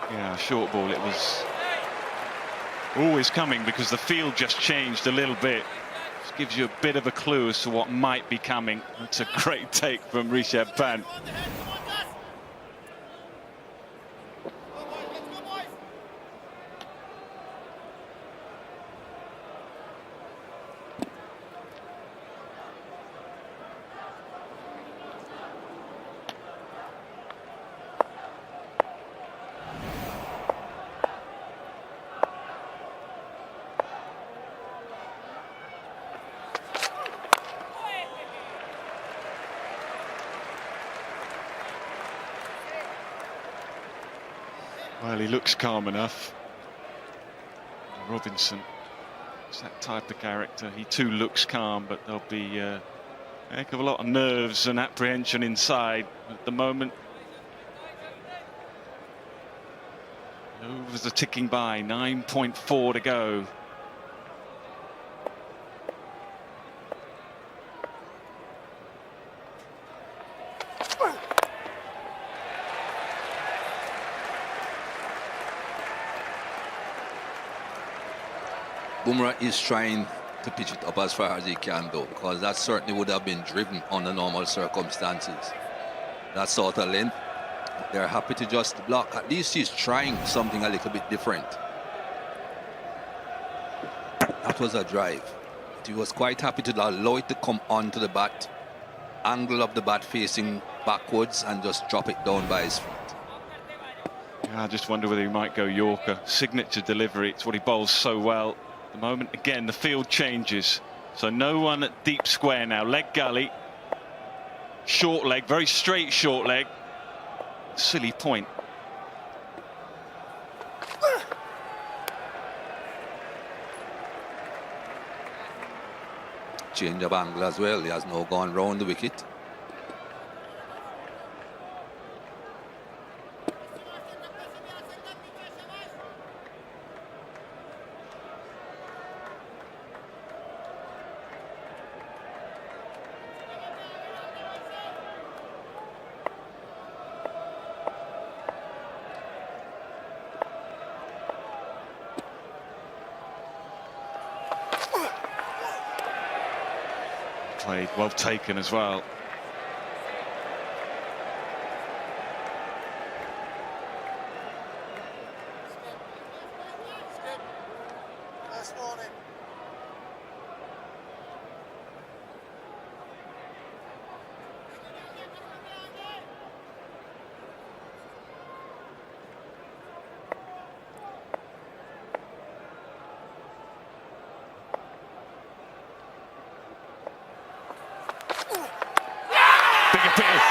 Yeah, short ball. It was always coming because the field just changed a little bit. Just gives you a bit of a clue as to what might be coming. It's a great take from Rishabh Pant. Well, he looks calm enough. Robinson is that type of character. He too looks calm, but there'll be a heck of a lot of nerves and apprehension inside at the moment. Overs are ticking by, 9.4 to go. Bumrah is trying to pitch it up as far as he can, though, because that certainly would have been driven under normal circumstances. That sort of length, they're happy to just block. At least he's trying something a little bit different. That was a drive. He was quite happy to allow it to come onto the bat, angle of the bat facing backwards, and just drop it down by his feet. Yeah, I just wonder whether he might go Yorker. Signature delivery, it's what he bowls so well. The moment again the field changes, so no one at deep square now. Leg gully, short leg, very straight short leg. Silly point. Change of angle as well. He has now gone round the wicket. Played, well taken as well. Big appeal,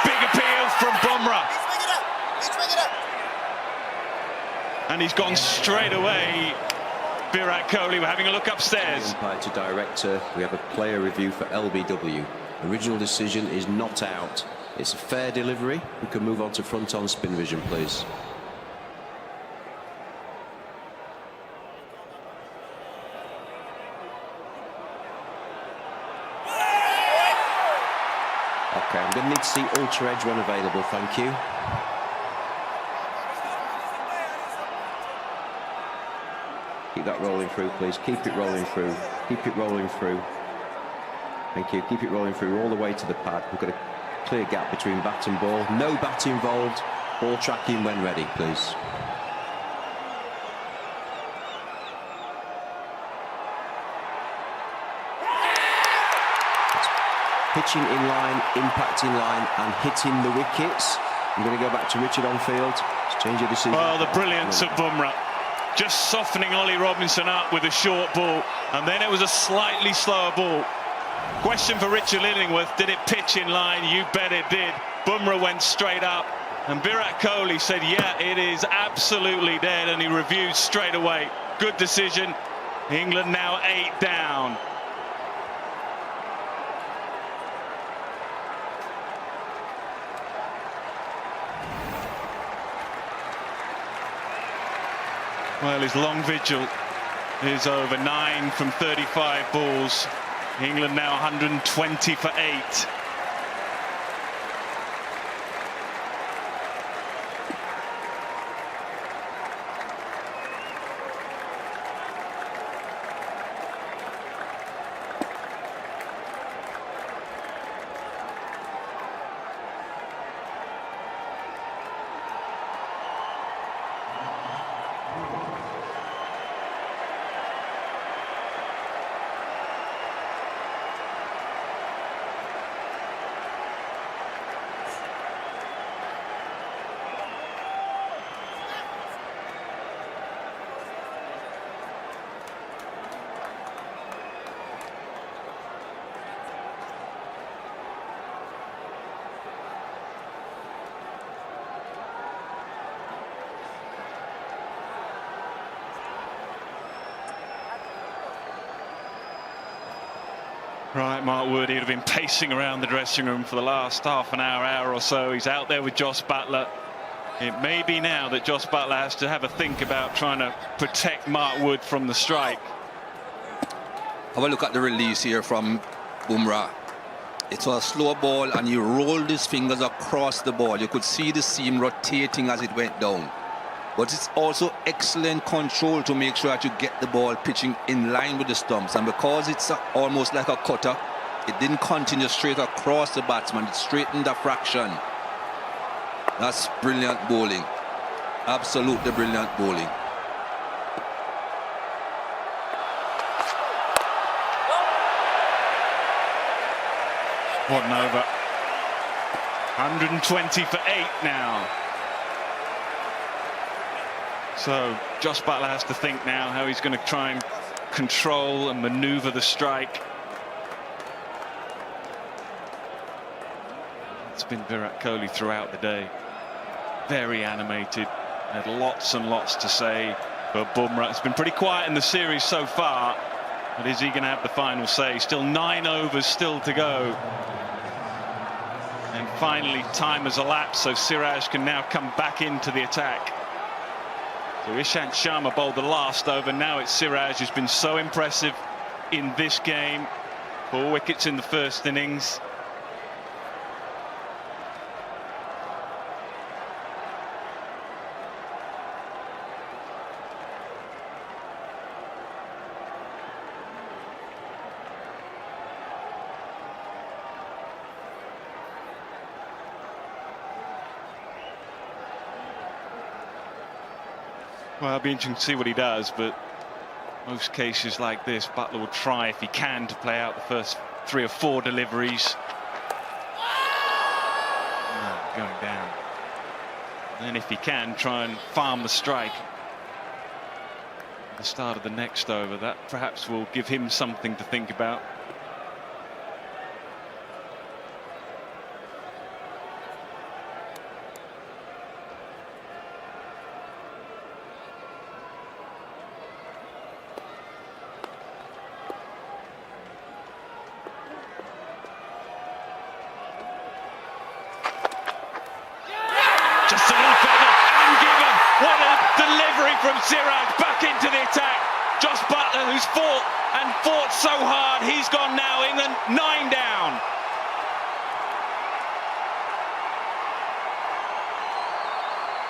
big appeal from Bumrah. And he's gone straight away. Virat Kohli, we're having a look upstairs. Umpire to director, we have a player review for LBW. Original decision is not out. It's a fair delivery. We can move on to front on spin vision, please. Okay, I'm going to need to see ultra edge when available, thank you. Keep that rolling through, please. Keep it rolling through. Keep it rolling through. Thank you. Keep it rolling through all the way to the pad. We've got a clear gap between bat and ball. No bat involved. Ball tracking when ready, please. Pitching in line, impact in line, and hitting the wickets. I'm going to go back to Richard on field. Let's change your decision. Well, the brilliance of Bumrah. Just softening Ollie Robinson up with a short ball, and then it was a slightly slower ball. Question for Richard Lillingworth, did it pitch in line? You bet it did. Bumrah went straight up, and Virat Kohli said, yeah, it is absolutely dead, and he reviewed straight away. Good decision. England now 8 down. Well, his long vigil is over. 9 from 35 balls. England now 120 for 8. Right, Mark Wood, he'd have been pacing around the dressing room for the last half an hour, hour or so. He's out there with Jos Buttler. It may be now that Jos Buttler has to have a think about trying to protect Mark Wood from the strike. Have a look at the release here from Bumrah. It was a slow ball and he rolled his fingers across the ball. You could see the seam rotating as it went down. But it's also excellent control to make sure that you get the ball pitching in line with the stumps. And because it's almost like a cutter, it didn't continue straight across the batsman. It straightened a fraction. That's brilliant bowling. Absolutely brilliant bowling. What an over. 120 for 8 now. So Jos Buttler has to think now how he's going to try and control and manoeuvre the strike. It's been Virat Kohli throughout the day. Very animated, had lots and lots to say. But Bumrah, it's been pretty quiet in the series so far. But is he going to have the final say? Still 9 overs still to go. And finally time has elapsed, so Siraj can now come back into the attack. So Ishant Sharma bowled the last over. Now it's Siraj who's been so impressive in this game. 4 wickets in the first innings. Well, it'll be interesting to see what he does, but most cases like this, Buttler will try, if he can, to play out the first 3 or 4 deliveries. Going down. And then if he can, try and farm the strike at the start of the next over. That perhaps will give him something to think about. Just a little feather and given. What a delivery from Siraj back into the attack. Jos Buttler, who's fought and fought so hard, he's gone now. England 9 down.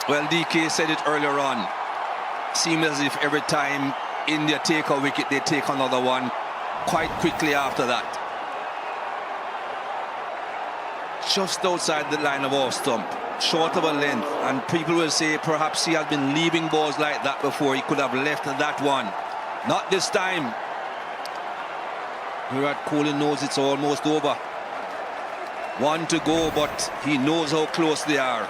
Well, DK said it earlier on. Seems as if every time India take a wicket, they take another one quite quickly after that. Just outside the line of off stump, short of a length, and people will say perhaps he has been leaving balls like that before. He could have left that one. Not this time. Virat Kohli knows it's almost over. 1 to go, but he knows how close they are.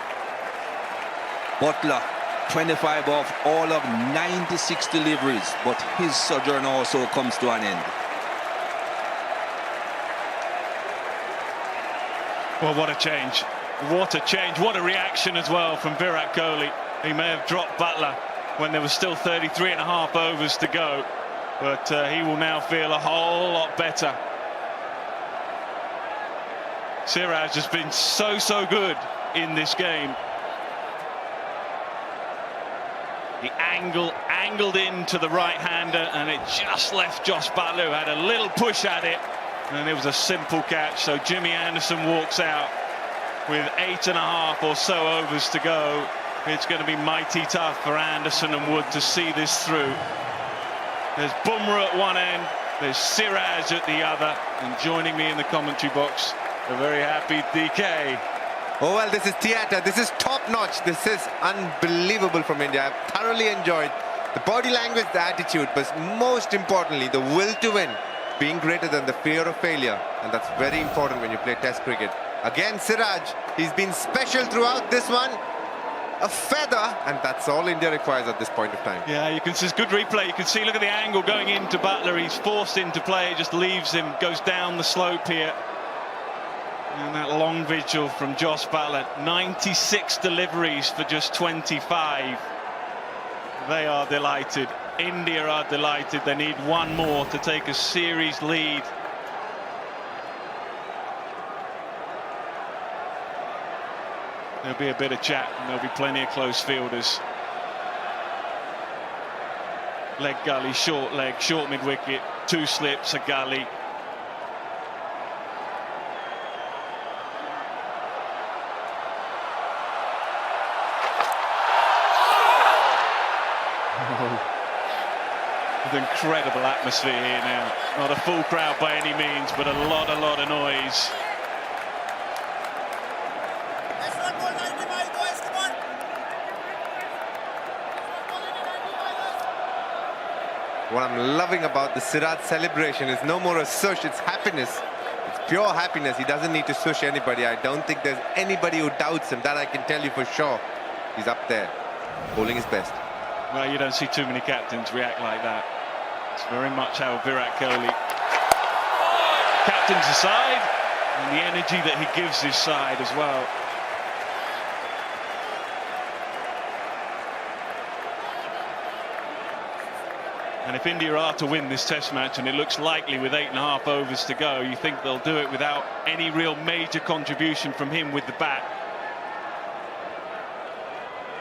Buttler, 25 off all of 96 deliveries, but his sojourn also comes to an end. Well, what a change. What a change. What a reaction as well from Virat Kohli. He may have dropped Buttler when there was still 33.5 overs to go, but he will now feel a whole lot better. Siraj has been so good in this game. The angled into the right-hander, and it just left Jos Buttler, who had a little push at it, and it was a simple catch. So Jimmy Anderson walks out with 8.5 or so overs to go. It's going to be mighty tough for Anderson and Wood to see this through. There's Bumrah at one end, there's Siraj at the other, and joining me in the commentary box, a very happy DK. Oh, well, this is theatre. This is top-notch. This is unbelievable from India. I've thoroughly enjoyed the body language, the attitude, but most importantly, the will to win, being greater than the fear of failure. And that's very important when you play Test cricket. Again, Siraj, he's been special throughout this one. A feather, and that's all India requires at this point of time. Yeah, you can see, it's good replay. You can see, look at the angle going into Buttler. He's forced into play, just leaves him, goes down the slope here. And that long vigil from Jos Buttler, 96 deliveries for just 25. They are delighted. India are delighted. They need one more to take a series lead There'll be a bit of chat and there'll be plenty of close fielders. Leg gully, short leg, short mid-wicket, 2 slips, a gully. With incredible atmosphere here now. Not a full crowd by any means, but a lot of noise. What I'm loving about the Siraj celebration is no more a sush, it's happiness. It's pure happiness. He doesn't need to sush anybody. I don't think there's anybody who doubts him. That I can tell you for sure. He's up there, bowling his best. Well, you don't see too many captains react like that. It's very much how Virat Kohli captains the side, and the energy that he gives his side as well. And if India are to win this test match, and it looks likely with 8.5 overs to go, you think they'll do it without any real major contribution from him with the bat.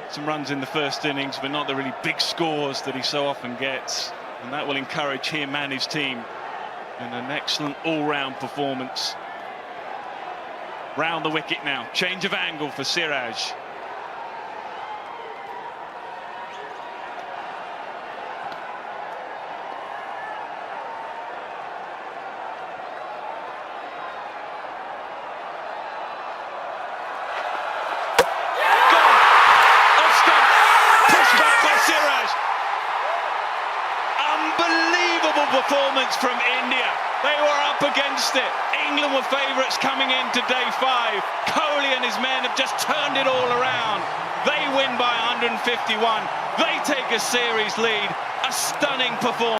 Some runs in the first innings, but not the really big scores that he so often gets. And that will encourage him and his team in an excellent all-round performance. Round the wicket now. Change of angle for Siraj. Performance from India. They were up against it. England were favourites coming into day 5. Kohli and his men have just turned it all around. They win by 151. They take a series lead. A stunning performance.